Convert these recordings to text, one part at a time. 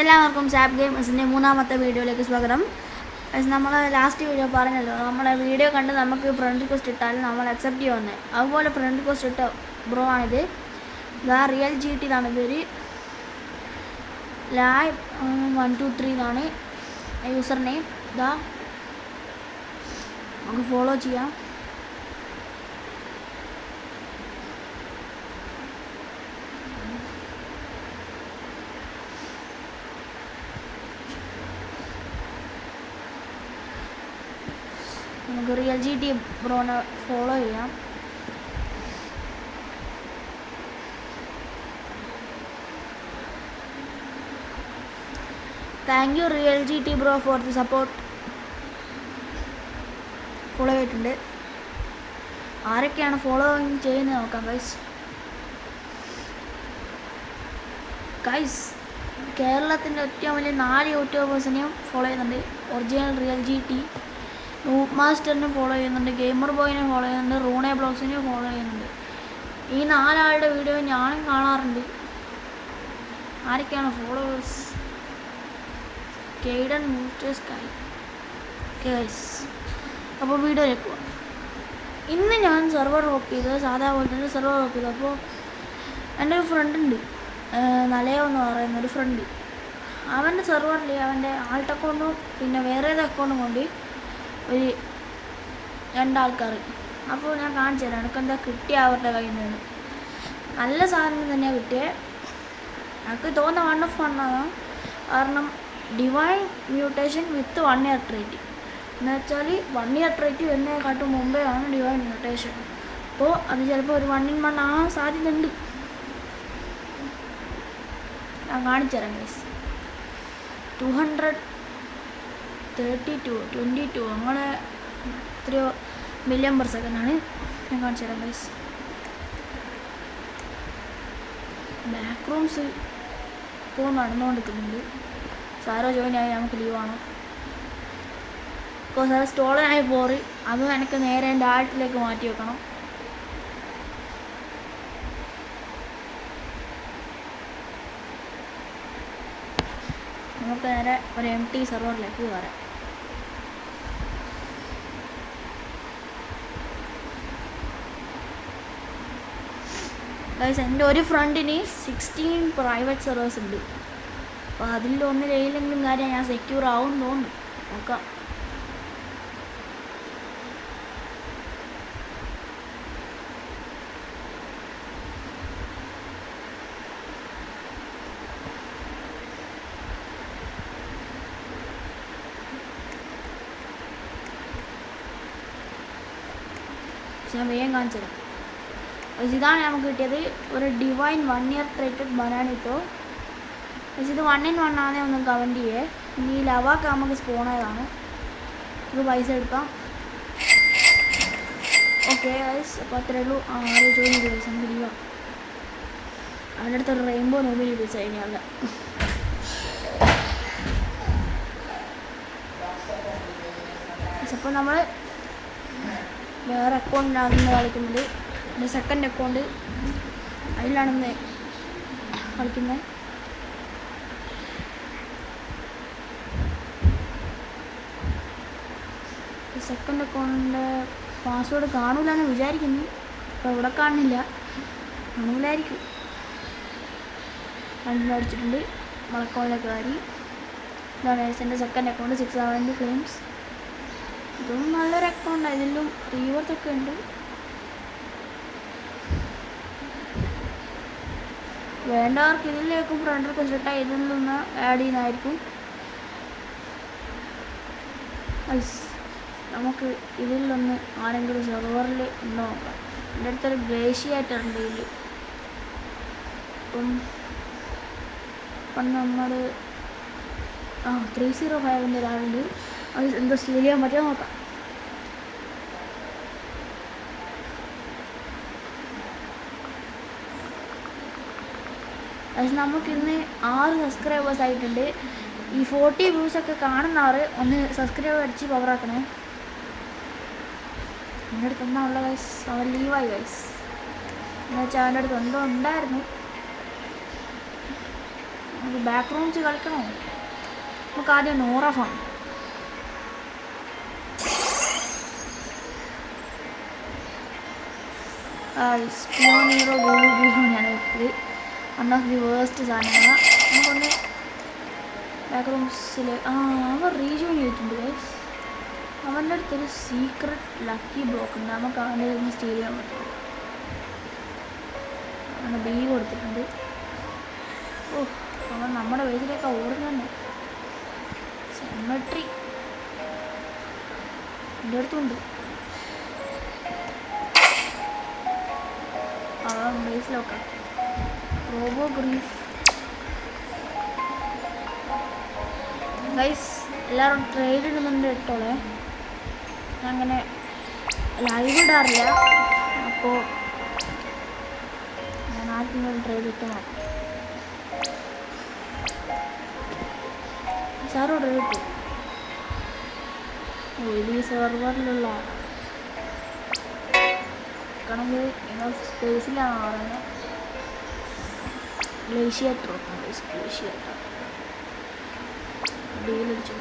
എല്ലാവർക്കും സാപ്പ് ഗെയിംസിൻ്റെ മൂന്നാമത്തെ വീഡിയോയിലേക്ക് സ്വാഗതം. നമ്മൾ ലാസ്റ്റ് വീഡിയോ പറഞ്ഞല്ലോ, നമ്മളെ വീഡിയോ കണ്ട് നമുക്ക് ഫ്രണ്ട് റിക്വസ്റ്റ് ഇട്ടാൽ നമ്മൾ അക്സെപ്റ്റ് ചെയ്യുമെന്ന്. അതുപോലെ ഫ്രണ്ട് റിക്വസ്റ്റ് ഇട്ട ബ്രോ ആണിത്. ഇതാ റിയൽ ജി ടി എന്നാണ് പേര്. ലൈവ് 123 എന്നാണ് യൂസർ നെയിം. ഇതാ നമുക്ക് ഫോളോ ചെയ്യാം. നമുക്ക് റിയൽ ജി ടി ബ്രോനെ ഫോളോ ചെയ്യാം. Thank you real G T bro for the support. Follow ചെയ്തിട്ടുണ്ട്. ആരൊക്കെയാണ് ഫോളോയിങ് ചെയ്യുന്നത് നോക്കാം ഗൈസ്. കേരളത്തിൻ്റെ ഏറ്റവും വലിയ 4 യൂട്യൂബേഴ്സിനെയും ഫോളോ ചെയ്യുന്നുണ്ട്. Original real G T, noob മാസ്റ്ററിനെ ഫോളോ ചെയ്യുന്നുണ്ട്, ഗെയിമർ ബോയിനെ ഫോളോ ചെയ്യുന്നുണ്ട്, റൂണെ ബ്ലോഗ്സിനെ ഫോളോ ചെയ്യുന്നുണ്ട്. ഈ 4 ആളുടെ വീഡിയോ ഞാനും കാണാറുണ്ട്. ആരൊക്കെയാണ് ഫോളോവേഴ്സ്? കെയ്ഡൻ മൂസ്റ്റേഴ്സ് കൈ. ഗൈസ്, അപ്പോൾ വീഡിയോയിലേക്ക് പോവാം. ഇന്ന് ഞാൻ സെർവർ ഓപ്പ് ചെയ്ത് സാധാ പോലെ തന്നെ സെർവർ ഓപ്പ് ചെയ്തു. അപ്പോൾ എൻ്റെ ഒരു ഫ്രണ്ട് ഉണ്ട്, നലയോ എന്ന് പറയുന്നൊരു ഫ്രണ്ട്. അവൻ്റെ സെർവറിൽ അവൻ്റെ ആൾട്ട് അക്കൗണ്ടും പിന്നെ വേറെ ഏത് അക്കൗണ്ടും കൊണ്ട് ഒരു 2 ആൾക്കാർ. അപ്പോൾ ഞാൻ കാണിച്ചു തരാം എനിക്കെന്താ കിട്ടിയ അവരുടെ കയ്യിൽ നിന്ന്. നല്ല സാധനം തന്നെയാണ് കിട്ടിയത്. എനിക്ക് തോന്നുന്ന 1 of 1 ആണ്. കാരണം ഡിവൈൻ മ്യൂട്ടേഷൻ വിത്ത് 1 year ട്രീറ്റ് എന്ന് വെച്ചാൽ 1 year ട്രീറ്റ് എന്നതിനെക്കാട്ടും മുമ്പേ ആണ് ഡിവൈൻ മ്യൂട്ടേഷൻ. അപ്പോൾ അത് ചിലപ്പോൾ ഒരു 1 in 1 ആകാൻ സാധ്യതയുണ്ട്. ഞാൻ കാണിച്ചു തരാം ഗൈസ്. 232 അങ്ങനെ എത്രയോ മില്യൺ പെർ സെക്കൻഡ് ആണ്. ഞാൻ കാണിച്ചു തരാം ഗൈസ്. ബാക്ക് റൂംസ് ഇപ്പോൾ നടന്നുകൊണ്ടിരിക്കുന്നുണ്ട്. സാരോ ജോയിനായി നമുക്ക് ലീവാണ്. ബിക്കോസ് അത് സ്റ്റോളനായി പോറി. അതും എനിക്ക് നേരെ എൻ്റെ ആൾട്ടിലേക്ക് മാറ്റി വെക്കണം. നമുക്ക് നേരെ ഒരു MT സെർവറിലേക്ക് വരാം. ഗൈസ്, എൻ്റെ ഒരു ഫ്രണ്ടിന് 16 പ്രൈവറ്റ് സെർവേഴ്സ് ഉണ്ട്. അപ്പോൾ അതിലൊന്നിൽ ഏതെങ്കിലും കാര്യം ഞാൻ സെക്യൂർ ആവും തോന്നുന്നു. നോക്കാം. ഞാൻ വേഗം കാണിച്ചു തരാം. ഇതാണ് നമുക്ക് കിട്ടിയത്, ഒരു ഡിവൈൻ 1 year ട്രീറ്റഡ് ബനാനിത്തോ. ഇത് 1 in 1 ആണേ ഒന്ന് കമൻറ്റ് ചെയ്യേ. ഇനി ഈ ലവാക്ക് നമുക്ക് സ്പോണായതാണ്. ഇത് പൈസ എടുക്കാം. ഓക്കെ ഗൈസ്, അപ്പോൾ അത്രേ ഉള്ളൂ. ആരും ജോയിൻ ചെയ്ത് പൈസ നമുക്ക് ലീവാ. അതിൻ്റെ അടുത്തൊരു റെയിൻബോ നോബിലി പൈസ കഴിഞ്ഞാൽ അപ്പോൾ നമ്മൾ വേറെ അക്കൗണ്ടിലാണ് കളിക്കുന്നത്. എൻ്റെ സെക്കൻഡ് അക്കൗണ്ട് അതിലാണ് കളിക്കുന്നത്. സെക്കൻഡ് അക്കൗണ്ടിൻ്റെ പാസ്വേഡ് കാണൂലെന്ന് വിചാരിക്കുന്നു. അപ്പോൾ ഇവിടെ കാണുന്നില്ല, കാണൂലായിരിക്കും. അടിച്ചിട്ടുണ്ട്. അക്കൗണ്ടിലേക്ക് കയറി. ഇതാണ് എൻ്റെ സെക്കൻഡ് അക്കൗണ്ട് 670 ഫ്ലെയിംസ്. ഇതും നല്ലൊരു അക്കൗണ്ടാണ്. ഇതിലും റീവർത്ത് ഉണ്ട്. വേണ്ടവർക്ക് ഇതിലേക്കും ഫ്രണ്ട് റിക്വസ്റ്റ് ഇട്ടാൽ ഇതിൽ നിന്ന് ആഡ് ചെയ്യുന്നതായിരിക്കും. നമുക്ക് ഇതിലൊന്ന് ആരെങ്കിലും സെർവറിൽ ഉണ്ടോ നോക്കാം. എൻ്റെ അടുത്തൊരു ഗ്രേഷ്യായിട്ടുണ്ട് ഇതിൽ. ഇപ്പം നമ്മൾ 305 ഒരാളുണ്ട്. അത് എന്തോ സ്റ്റീൽ ചെയ്യാൻ പറ്റുമോ നോക്കാം. പക്ഷെ നമുക്കിന്ന് 6 സബ്സ്ക്രൈബേഴ്സ് ആയിട്ടുണ്ട്. ഈ 40 വ്യൂസൊക്കെ കാണുന്നവർ ഒന്ന് സബ്സ്ക്രൈബ് അടിച്ച് പവറാക്കണേ. എൻ്റെ അടുത്ത് എന്താ ഉള്ള ഗൈസ്? അവൻ ലീവായി ഗൈസ്. എന്നുവെച്ചാൽ അവൻ്റെ അടുത്ത് എന്തോ ഉണ്ടായിരുന്നു. നമുക്ക് ബാക്ക് റൂംസ് കളിക്കണോ? നമുക്ക് ആദ്യം നോറ ഫോൺ. സ്പിയോണീറോ ഗൂഗിൾ ബീഹോ ഞാൻ വെച്ചത് വൺ ഓഫ് ദി വേസ്റ്റ് സാധനങ്ങളാണ്. നമുക്കൊന്ന് ബാക്ക് റൂംസിൽ അവൻ റീജോയിൻ ചെയ്തിട്ടുണ്ട് ഗൈസ്. അവൻ്റെ അടുത്തൊരു സീക്രട്ട് ലക്കി ബ്ലോക്ക് ഉണ്ട്. നമുക്ക് അവൻ്റെ ഒന്ന് സ്റ്റീൽ ചെയ്യാൻ പറ്റും. അവന് ബി കൊടുത്തിട്ടുണ്ട്. ഓ അവൻ നമ്മുടെ വേദിയിലേക്ക് ഓടുന്നുണ്ട്. സെമെട്രി എൻ്റെ അടുത്തുണ്ട്. അവൻ ബേസിലൊക്കെ റോബോ ഗ്രീഫ്. ഗൈസ് എല്ലാവരും ട്രേഡ് ഇടുന്നുണ്ട് ഇട്ടോളെ. ഞാൻ അങ്ങനെ ലൈവ് ഇടാറില്ല, അപ്പോൾ ഞാൻ ആർക്കെങ്കിലും ട്രേഡ് ഇട്ട് നോക്കാം. സാറോ ട്രേഡ് ഇട്ടു. ഓ ഇത് ഈ സെർവറിലുള്ള കണക്ക് നിങ്ങൾ സ്പേസിലാണ് പറയുന്നത്. ഗ്ലേഷ്യേറ്റർ ഗ്ലേഷ്യേറ്റർ ഡീലടിച്ചു.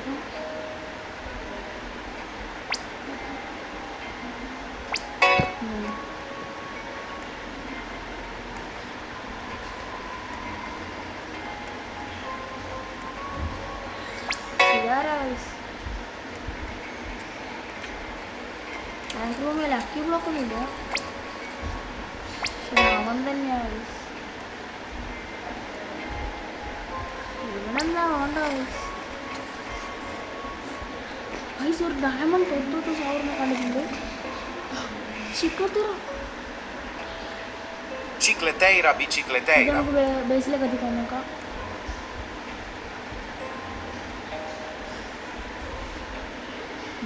ബാങ്ക് റൂമിൽ ലക്കി ബ്ലോക്കൊന്നുമില്ല, പക്ഷെ അവൻ തന്നെയാണ്. ഇവനെന്താ വേണ്ട പൈസ. ഒരു ഡയമണ്ട് 30,000 കണ്ടിട്ടുണ്ട്. Cicleteira, bicicleteira. നമുക്ക് ബേസിലേക്ക് എത്തിക്കാൻ നോക്കാം.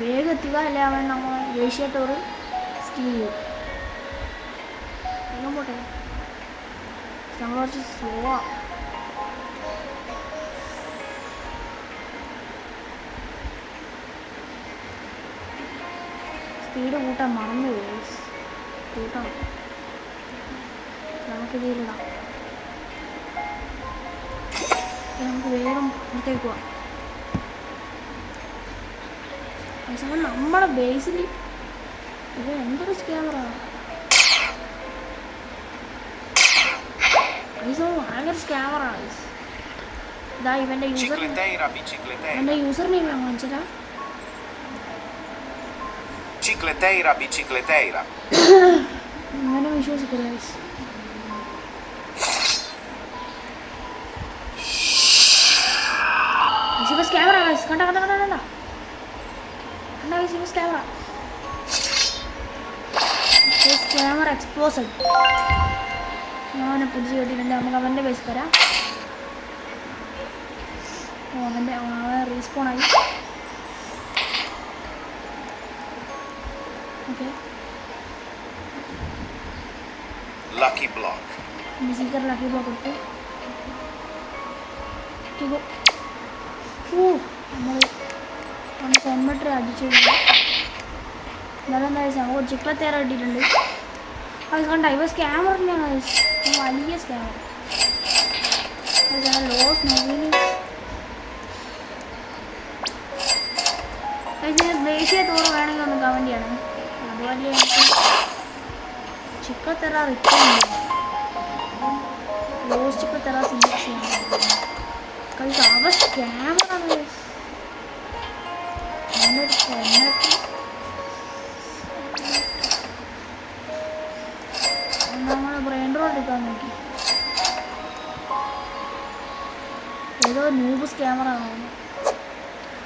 വേഗം എത്തുക, അല്ലെ അവൻ നമ്മൾ ദേശീയ ടൂർ സ്റ്റീൽ ചെയ്യും. വേഗം പോട്ടെ, നമ്മൾ കുറച്ച് സ്ലോ ആ. സ്പീഡ് കൂട്ടാൻ മറന്നു പോയി. കൂട്ടണം, നമുക്ക് ഇതിലിടാം. നമുക്ക് വേഗം പുറത്തേക്ക് പോവാം. അവസാനം നമ്മുടെ ബേസിൽ ഇത് എന്തൊരു സ്കാമറ. ഭയങ്കര സ്കാമറാണ്. ഇതാ ഇവൻ്റെ യൂസർ നെയിം ഞാൻ കാണിച്ചതാ. Cicleteira, bicicleteira. അങ്ങനെ വിശ്വസിക്കില്ല. ക്യാമറ കണ്ട കണ്ട കണ്ട കണ്ട ക്യാമറ എക്സ്പ്ലോസഡ്. അവനെ പിടിച്ച് കേട്ടിട്ടുണ്ട്. നമുക്ക് അവൻ്റെ ബേസ് തരാം. അവൻ റീസ്പോണായി. Okay, Lucky block. Seeker lucky block ഇട്ടു. നമ്മൾ സെമെട്രി അടിച്ചു. എന്നാലും നമുക്ക് ചിക്ലത്തേറ ഇട്ടിട്ടുണ്ട്. അത് കണ്ട ഇവ സ്കാമർ തന്നെയാണ്. വലിയ സ്കാമർ. ലോസ് ദേശീയ ടൂർ വേണമെങ്കിൽ ഒന്ന് കമൻറ്റ് ചെയ്യണം. അതുപോലെ എനിക്ക് ചിക്ലത്തേറ റിട്ടേൺ ചെയ്യണം. ലോസ് ചിക്ലത്തേറ സിലക്ട് ചെയ്യണം. അവ സ്കാമറാണ്. ഞാനൊരു സെമെട്രി നമ്മൾ ബ്രെയിൻ റോഡ് എടുക്കാൻ നോക്കി. ഏതോ ന്യൂബ് സ്കാമറാണ്.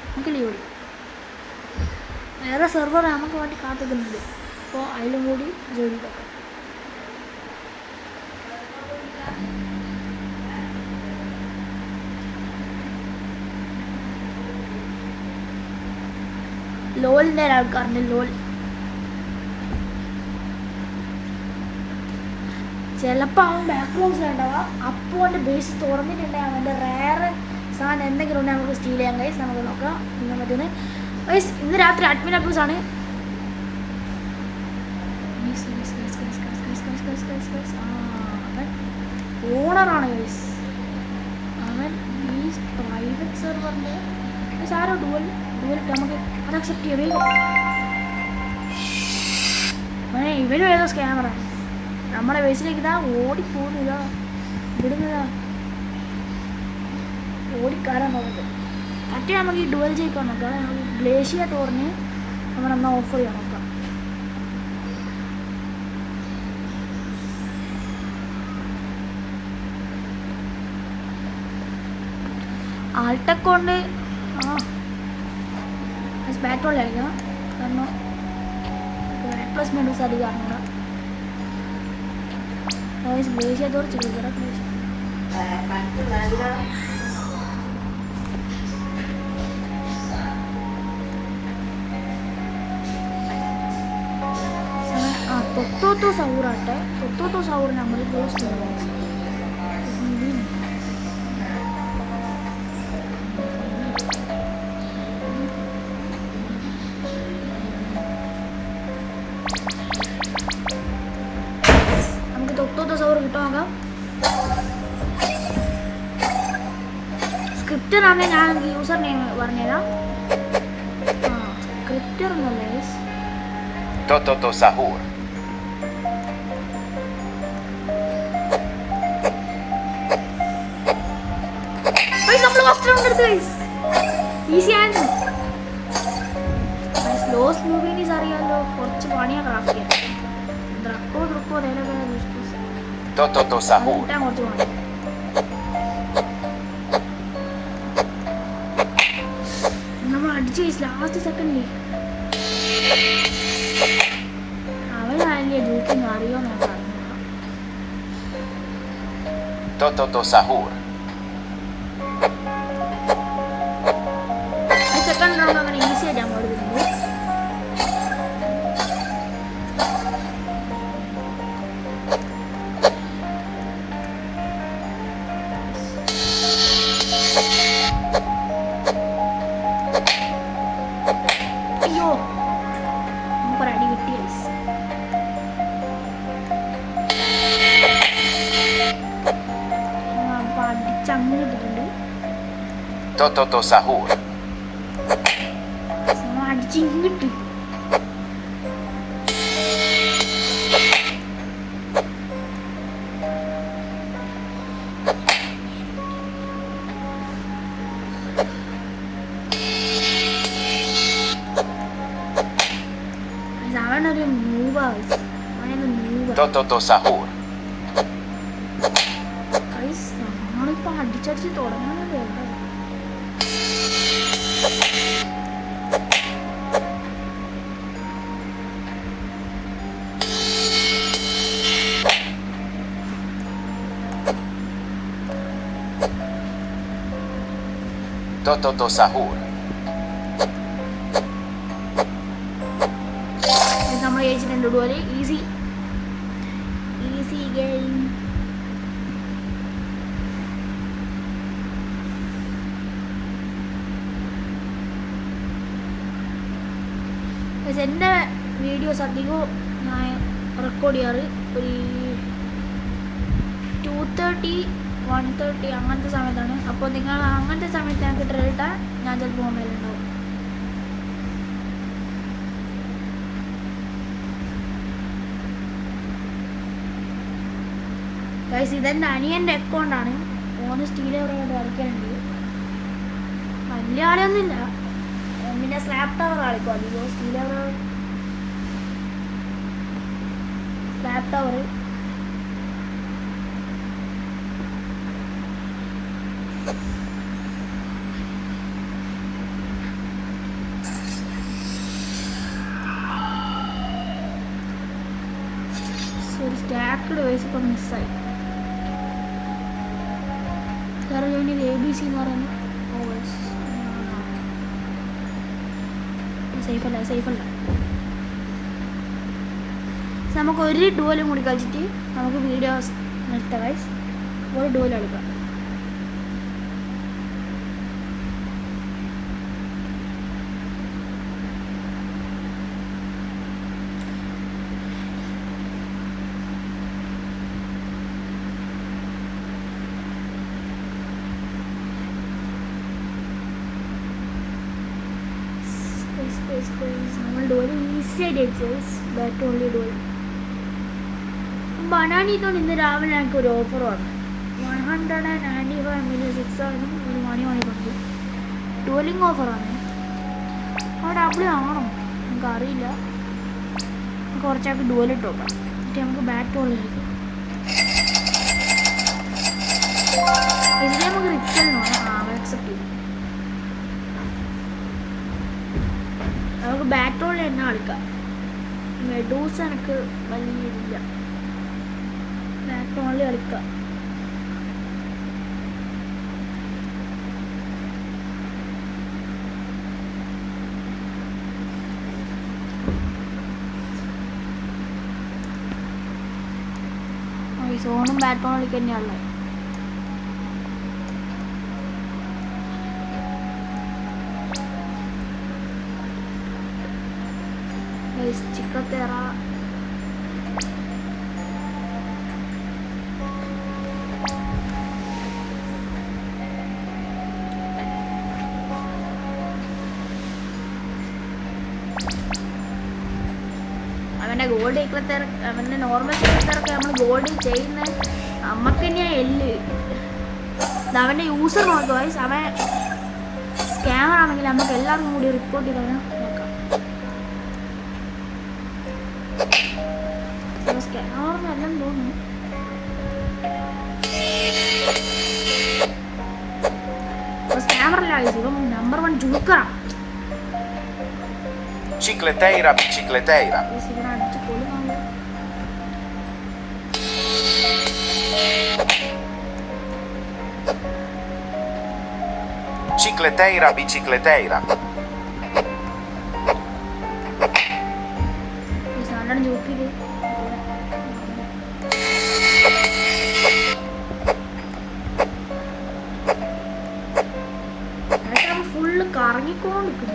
നമുക്ക് ലീവ് കൊടുക്കും. വേറെ സെർവർ നമുക്ക് വേണ്ടി കാത്തിക്കുന്നുണ്ട്. അപ്പോൾ അതിലും കൂടി ജോലി നോക്കാം. ലോലിൻ്റെ ആൾക്കാരുണ്ട്. ലോൽ ചിലപ്പോൾ അവൻ ബാക്ക് റൂംസിലുണ്ടാവുക. അപ്പോൾ അവൻ്റെ ബേസ് തുറന്നിട്ടുണ്ടെങ്കിൽ അവൻ്റെ റയറ് സാധനം എന്തെങ്കിലും ഉണ്ടെങ്കിൽ നമുക്ക് സ്റ്റീൽ ചെയ്യാൻ കഴിയും. നമുക്ക് നോക്കാം ഇന്ന് പറ്റുന്നത്. വൈസ് ഇന്ന് രാത്രി അഡ്മിൻ അബ്യൂസാണ്. അവൻ ഓണറാണ് ഗൈസ്. അവൻ പ്രൈവറ്റ് സെർവറിൻ്റെ സാരോ ഡുവൽ നമുക്ക് അത് അക്സെപ്റ്റ് ചെയ്യാം വേഗം. ഇവനും ഏതോ സ്കാമറ നമ്മളെ ബേസിലേക്ക് ഇതാ ഓടിപ്പോകുന്നില്ല വിടുന്നതാ ഓടിക്കാരാൻ നോക്കുന്നത്. മറ്റേ നമുക്ക് ഈ ഡുവൽ ജയിക്കാൻ നോക്കാം. നമുക്ക് ഗ്ലേഷ്യ ടോറിന് നമ്മളെന്നാ ഓഫർ ചെയ്യാൻ നോക്കാം. ആൾട്ടൊക്കെ കൊണ്ട് ബാറ്റോൾ കളിക്കണം. കാരണം പ്ലസ് മെഡൂസ് അധികം അറിഞ്ഞൂടാ. ഗ്ലേഷ്യ ടോർ ചെയ്ത തൊത്തോട്ടോ സൗറാട്ടെ. തൊത്തോട്ടോ സൗർ നമ്മൾ ക്ലോസ് ചെയ്യാം. നമുക്ക് തൊത്തോട്ടോ സൗർ കിട്ടുവാക്കാം. സ്ക്രിപ്റ്ററാണ് ഞാൻ യൂസർ നെയിം പറഞ്ഞുതരാം. സ്ക്രിപ്റ്റർ എന്നല്ലേ Tototo Sahur. ഈസി ആയിരുന്നു. സ്ലോസ് മൂവീനീസ് അറിയാമല്ലോ, കുറച്ച് പണിയാണ് ക്രാഫ്റ്റ് ചെയ്യാൻ. ദ്രക്കോ Tototo Sahur. കിട്ടാൻ കുറച്ച് പണി. നമ്മൾ അടിച്ച് ലാസ്റ്റ് സെക്കൻഡിൽ അവനാല്ലേ ജൂക്കിങ് അറിയോ ഞാൻ പറഞ്ഞു. Tototo Sahur. സെക്കൻഡ് റൗണ്ട് അങ്ങനെ ഈസി ആയിട്ട് അങ്ങോട്ട് വരുന്നത്. അയ്യോ നമുക്കൊരടി കിട്ടി. അപ്പൊ അടിച്ചങ്ങിട്ടിട്ടുണ്ട്. Tototo Sahur. അടിച്ചിങ്ങിട്ട് അവനൊരു Tototo Sahur. നമ്മളിപ്പോ അടിച്ചടിച്ച് തുടങ്ങുന്നത് കേട്ടോ. Tototo Sahur. നമ്മൾ ജയിച്ചിട്ടുണ്ട് പോലെ. Easy game. എൻ്റെ വീഡിയോസ് അധികവും ഞാൻ റെക്കോർഡ് ചെയ്യാറ് ഒരു 2:30 1:30 അങ്ങനത്തെ സമയത്താണ്. അപ്പോൾ നിങ്ങൾ അങ്ങനത്തെ സമയത്ത് ഞങ്ങൾക്ക് ട്രെയിട്ടാൽ ഞാൻ ചിലപ്പോൾ മൊബൈലുണ്ടാവും. ഗൈസ് ഇതെൻ്റെ അനിയൻ്റെ അക്കൗണ്ടാണ്. ഓന് സ്റ്റീലെവറായിട്ട് കളിക്കാനുണ്ട്. വലിയ ആളൊന്നുമില്ല. പിന്നെ സ്ലാപ് ടവർ കളിക്കും അധികം. സ്റ്റീലെവർ സ്ലാപ് ടവർ ഒരു സ്റ്റാക്കഡ് വയസ്സ് ഇപ്പം മിസ്സായി. സാറ് വേണ്ടി ABC എന്ന് പറയുന്നത് സേഫല്ല. നമുക്ക് ഒരു ഡുവലും കൂടി കളിച്ചിട്ട് നമുക്ക് വീഡിയോസ് നിർത്താം ഗൈസ്. ഒരു ഡുവൽ കളിക്കാം. നമ്മൾ ഡോൽ ഈസി ആയിട്ട് അടിച്ചു ബാറ്റ് ഓൺലി ഡോൽ. ബനാനിത്തോണ്ട് ഇന്ന് രാവിലെ ഞങ്ങൾക്ക് ഒരു ഓഫർ വന്നു. 195 ml 6 ആണെന്നും ഒരു മണി വാങ്ങിക്കൊണ്ട് ഡുവലിംഗ് ഓഫറാണ്. അവിടെ ഡബിൾ ആണോ നമുക്കറിയില്ല. കുറച്ചൊക്കെ ഡുവലിട്ട് നോക്കാം. എന്നിട്ട് നമുക്ക് ബാറ്റ് ബോൾ കളിക്കാം. ഇതിൽ നമുക്ക് റിച്ചൽ വേണം. അക്സെപ്റ്റ് ചെയ്തു. നമുക്ക് ബാറ്റ് ബോൾ തന്നെ കളിക്കാം. മെഡൂസ് എനിക്ക് വലിയ ഇല്ല. ബാറ്റ് ബോളിൽ കളിക്കാം. സോണും ബാറ്റ് ബോൾ കളിക്കുക തന്നെയാണല്ലോ. ചിക്കത്തേറ അവൻ്റെ ഗോൾഡ് ചിക്കത്തേറ അവൻ്റെ നോർമൽ ചിക്കത്തേറൊക്കെ നമ്മൾ ഗോൾഡ് ചെയ്യുന്ന നമുക്ക് തന്നെയാണ് എല്ല്. അവൻ്റെ യൂസർ നോക്കുക. അവൻ സ്കാമർ ആണെങ്കിൽ നമുക്ക് എല്ലാവർക്കും കൂടി റിപ്പോർട്ട് ചെയ്തവനെ നോക്കാം. സ്കാമറെന്നെല്ലാം തോന്നുന്നു. സ്കാമറല്ല ഇവൻ നമ്പർ 1 ജൂക്കറാണ്. Cicleteira, bicicleteira. ഇവൻ അടിച്ച് കൊല്ലുന്നുണ്ട്. Cicleteira, bicicleteira. സാധാരണ ജോക്കില് ഫുള്ള് കറങ്ങിക്കൊണ്ടിരിക്കുന്നു.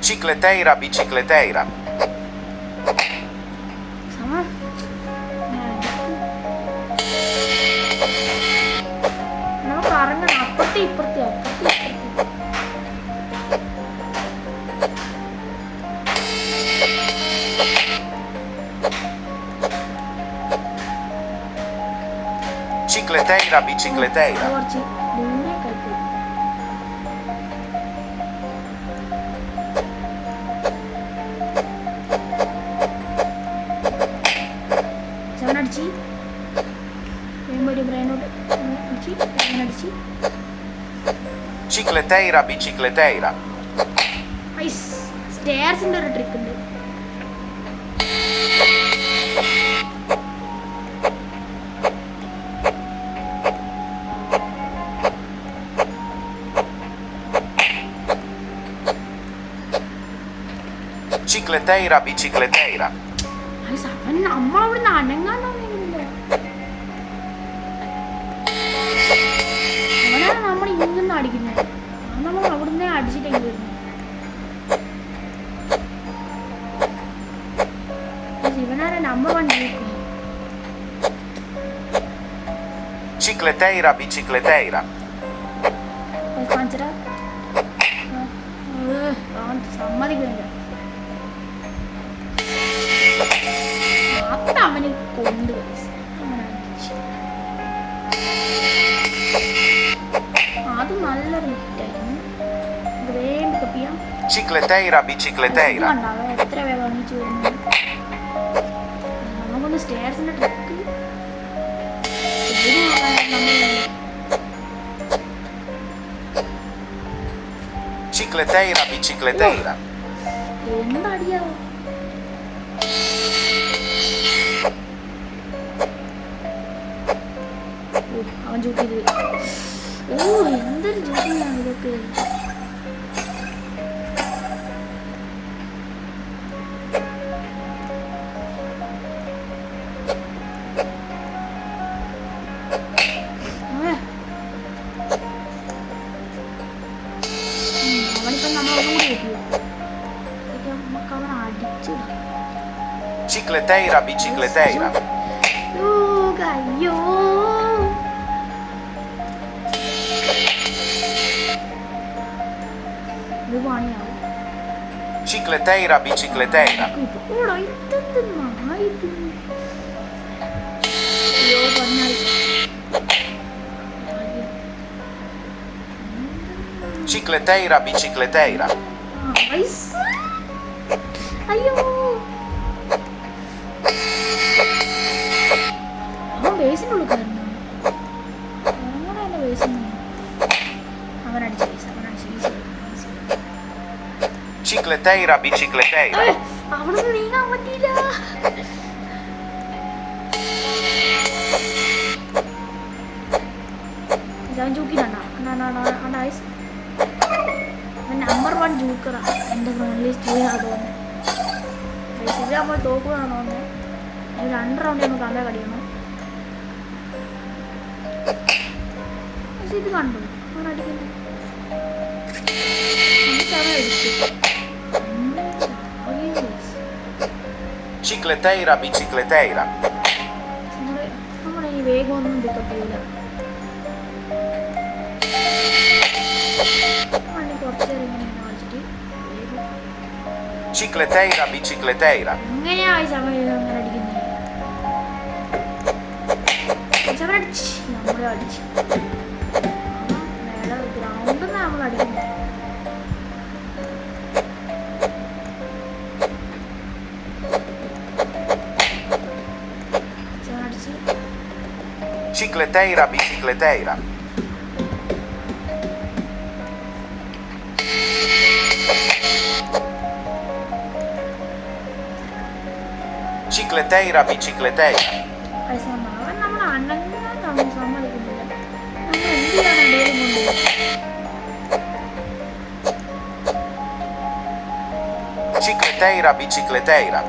Cicleteira, bicicleteira. നമുക്ക് കറങ്ങണം. അപ്പുറത്തെ ഇപ്പുറത്തെ Cicleteira, bicicleteira. കുറച്ച് ദൂരെ കളിക്കും. അടിച്ച് ബ്രെയിനോട്ട് അടിച്ച് Cicleteira, bicicleteira. സ്റ്റെയർസിൻ്റെ ഒരു ട്രിക്ക് ഉണ്ട്. Cicleteira, bicicleteira. അവൻ നമ്മളവിടുന്ന് അനങ്ങാണ്ടോ അവനാണ് നമ്മൾ ഇങ്ങനെ അടിക്കുന്നത്. നമ്മൾ അവിടുന്ന് അടിച്ചിട്ടേക്ക് വരുന്നത്. ഇവനാണ് നമ്പർ 1 ജയിക്കുന്നത്. Cicleteira, bicicleteira. സമ്മതിക്കുന്നില്ല. അപ്പം അവന് കൊണ്ടുപോയി അത് നല്ലൊരു ഹിറ്റായിരുന്നു. വേണ്ട കപ്പിയാ. Cicleteira, bicicleteira. ഉണ്ടാവും എത്ര വേഗം അണിച്ചു വരുന്നത്. നമുക്കൊന്ന് സ്റ്റേഴ്സിന്റെ ട്രിക്ക് Cicleteira, bicicleteira. എന്തടിയാവോ. അവൻ ജൂക്കിയത്. എന്തൊരു ജൂക്കിയാണ് ഇതൊക്കെ. അവനിപ്പം നമ്മളൊന്നും കൂടി നോക്കിയോ. നമുക്ക് അവൻ അടിച്ചിടാം. Cicleteira, bicicleteira. അയ്യോ ഇത് പണിയാവും. Cicleteira, bicicleteira. ഓടാ ഇതെന്ത് അയ്യോ പറഞ്ഞാൽ Cicleteira, bicicleteira. ഐസ് അയ്യോ അവൻ ബേസിനുള്ളിൽ കയറുന്നു അങ്ങനെ എൻ്റെ ബേസിന് അവനടിച്ച് ബേസ് അവനടിച്ച് ഈസി Cicleteira, bicicleteira. അവിടെ നിന്ന് നീങ്ങാൻ പറ്റിയില്ല അവൻ ജൂക്കിനാണ്ടാ അണ്ണാ ഐസ് നമ്പർ 1 ജൂക്കറാ എൻ്റെ ഫ്രണ്ട്ലി സ്റ്റീലാണ് തോന്നുന്നത് ബേസിൽ നമ്മൾ തോക്കുകയാണ് തോന്നുന്നത് ഒരു 2 റൗണ്ട് നമുക്ക് കമ്പേ കടിക്കണം പക്ഷെ ഇത് കണ്ടു അവൻ അടിക്കുന്നത് എന്നിട്ട് അവൻ എടുത്തു Cicleteira, bicicleteira. നമ്മളെ ഈ വേഗമൊന്നും പിക്കപ്പ് ചെയ്യില്ല കുറച്ച് നേരം ഇങ്ങനെ കളിച്ചിട്ട് Cicleteira, bicicleteira. എങ്ങനെയാ ഈ സമയം അങ്ങനെ അടിക്കുന്നത് അടിച്ച് നമ്മളെ അടിച്ച് മേലെ ഗ്രൗണ്ടിൽ നിന്ന് നമ്മൾ അടിക്കുന്നത് Cicleteira, bicicleteira. Cicleteira, bicicleteira. അവൻ നമ്മൾ അണ്ണങ്ങനെ സമ്മതിക്കുന്നില്ല നമ്മൾ എന്ത് ചെയ്യാൻ ഇടയിലും കൊണ്ടുപോകും Cicleteira, bicicleteira.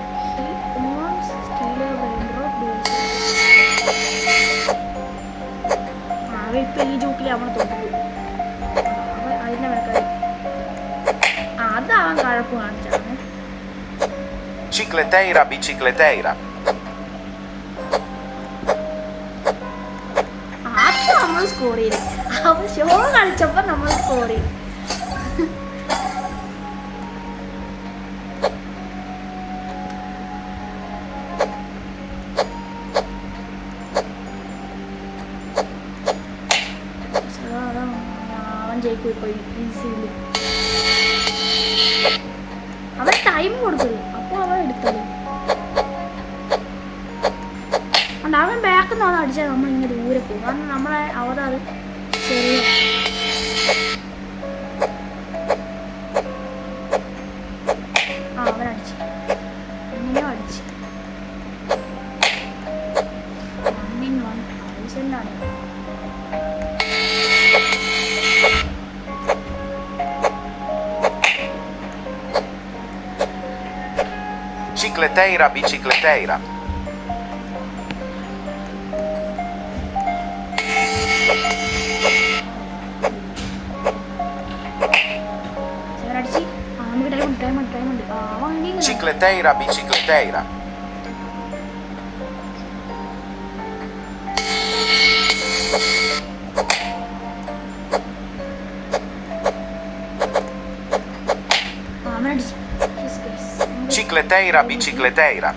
ഇപ്പൊ ഈ ജൂക്കിൽ അവൻ തോന്നുന്നു അവൻ അതിന്റെ മേൽക്കാരി അതവൻ കഴപ്പ് കാണിച്ചാണ് Cicleteira, bicicleteira. അത് നമ്മൾ സ്കോർ ചെയ്തു അവൻ ഷോ കളിച്ചപ്പോ നമ്മൾ സ്കോർ ചെയ്തു ജയിക്കും ഇപ്പൊ ഈസിയില് അവൻ ടൈം കൊടുക്കരുത് അപ്പൊ അവൻ എടുത്തത് അതുകൊണ്ട് അവൻ ബാക്കിൽ നിന്ന് അടിച്ചാൽ നമ്മൾ ഇങ്ങനെ ദൂരെ പോകും കാരണം നമ്മളെ അവതാറ് ചെറിയ അവൻ അടിച്ചു എങ്ങനെയോ അടിച്ചു 1-in-1 1000 Cicleteira, bicicleteira. Cicleteira, bicicleteira. Cicleteira, bicicleteira.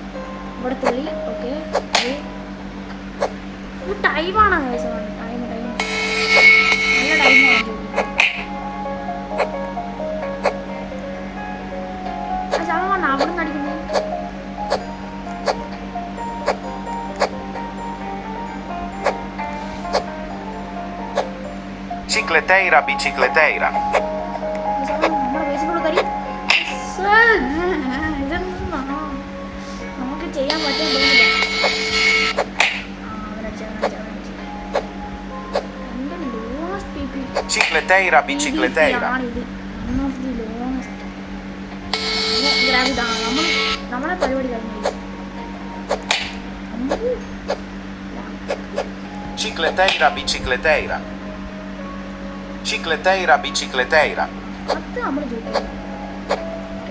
ഇവിടെ തുള്ളി ഓക്കെ ടൈമാണ് ടൈം നല്ല ടൈമാണ് ശവമാണ് അവിടെ നിന്ന് അടിക്കുന്നത് Cicleteira, bicicleteira. നമ്മുടെ ബേസിലുള്ള കരി നമുക്ക് ചെയ്യാൻ പറ്റാൻ തോന്നില്ല Cicleteira, bicicleteira. നമ്മളെ പരിപാടി കഴിഞ്ഞു Cicleteira, bicicleteira. Cicleteira, bicicleteira. അത് നമ്മൾ ചോദിക്കാം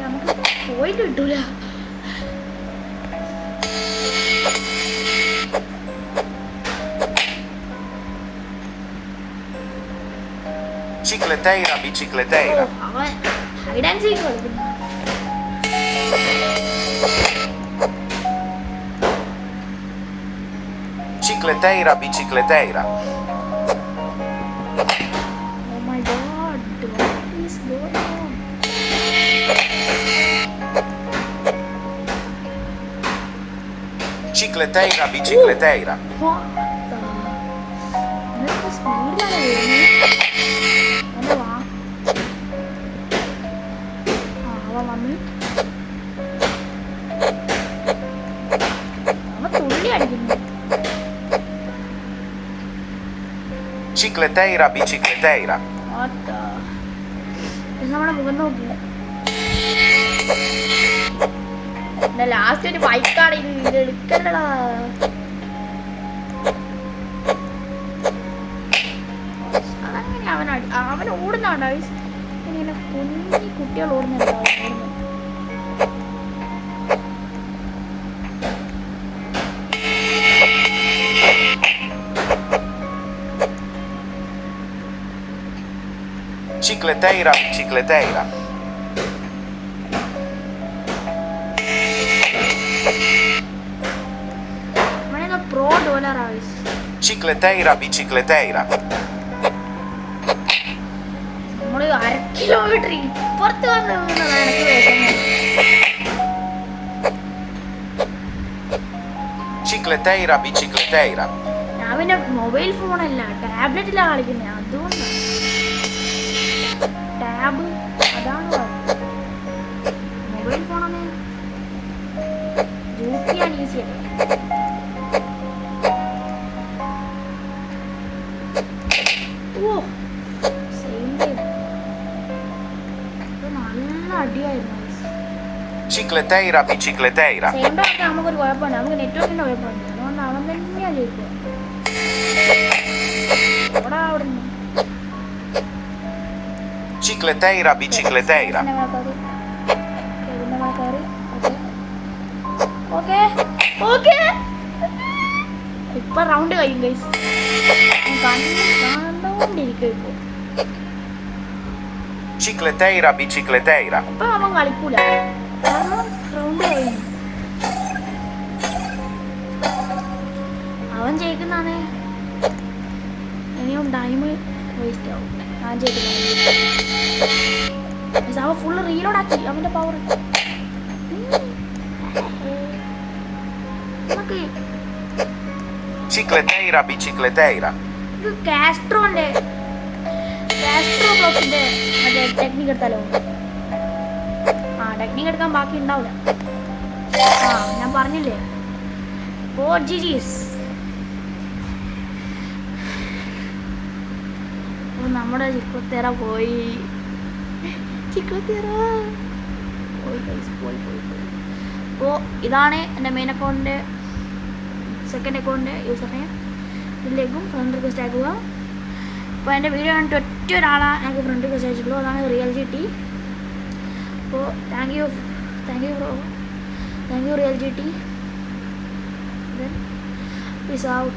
നമുക്ക് പോയിട്ട് കിട്ടൂല Cicleteira, bicicleteira. അവൻ ഹൈഡ് ആൻഡ് സീക്ക് കളിക്കുന്നു Cicleteira, bicicleteira. Oh my god, what is going on? Cicleteira, bicicleteira. What the? എന്നൊക്കെ സ്പീഡിലാണ് വരുന്നത്. എന്നെ വാ. അവൻ വന്ന് അവൻ തുള്ളി അടിക്കുന്നു. Cicleteira, bicicleteira. What the? നമ്മുടെ മുഖം നോക്കി. ലാസ്റ്റ് ഒരു ബൈക്കാണ് ഇത് എടുക്കണ്ടടാ. അതങ്ങനെ അവൻ ഓടുന്നുണ്ടോ ഇങ്ങനെ കുഞ്ഞി കുട്ടികൾ ഓടുന്നുണ്ടോ? Cicleteira, bicicleteira. Pro dollar. Cicleteira, bicicleteira. നമ്മൾ 1 കിലോമീറ്റർ ഇപ്പുറത്ത് വന്ന് എനിക്ക് വേദന. Cicleteira, bicicleteira. ഞാൻ പിന്നെ മൊബൈൽ ഫോണല്ല ടാബ്ലറ്റിലാണ് കളിക്കുന്നത്. അതുകൊണ്ടാണ് ടാബ് അതാണ് മൊബൈൽ ഫോണാണ് യൂസ് ചെയ്യാൻ ഈസിയല്ലേ. ഓ സെയിം ടൈം നല്ല അടിയായിരുന്നു. Cicleteira, bicicleteira. സെയിം ടൈം നമുക്കൊരു കുഴപ്പമുണ്ട്. നമുക്ക് നെറ്റ്വർക്കിൻ്റെ കുഴപ്പമുണ്ട്. അതുകൊണ്ട് അവൻ തന്നെയാണ് ജയിക്കുക. അവിടെ അവിടുന്ന് Cicleteira, bicicleteira. ഓക്കെ ഓക്കെ ഇപ്പൊ റൗണ്ട് കഴിയും ഗൈസ്. കണ്ടോണ്ടിരിക്കും ഇപ്പൊ. Cicleteira, bicicleteira. ഇപ്പൊ അവൻ കളിക്കൂല. റൗണ്ട് കഴിയും. അവൻ ജയിക്കുന്നതാണ്. ഇനിയും ടൈം വേസ്റ്റ് ആവും. ഞാൻ ജയിക്കുന്ന അവൻ ഫുള്ള് റീലോഡ് ആക്കി അവന്റെ പവർ. നമുക്ക് Cicleteira, bicicleteira. ഇത് കാസ്ട്രോ ബ്ലോക്സിന്റെ മറ്റേ ടെക്നിക്ക് എടുത്താലോ? ടെക്നിക്ക് എടുക്കാൻ ബാക്കി ഉണ്ടാവില്ല. ഞാൻ പറഞ്ഞില്ലേ 4 GGs. നമ്മുടെ ചിക്കുത്തേറ പോയി. അപ്പോൾ ഇതാണ് എൻ്റെ മെയിൻ അക്കൗണ്ടിൻ്റെ സെക്കൻഡ് അക്കൗണ്ടിൻ്റെ യൂസർ നെയിം. ഇതിലേക്കും ഫ്രണ്ട് റിക്വസ്റ്റ് ആക്കുക. അപ്പോൾ എൻ്റെ വീഡിയോ കണ്ടിട്ട് ഒറ്റ ഒരാളാണ് ഞങ്ങൾക്ക് ഫ്രണ്ട് റിക്വസ്റ്റ് അയച്ചിട്ടുള്ളൂ. അതാണ് റിയൽ GT. അപ്പോൾ thank you real GT. Peace out.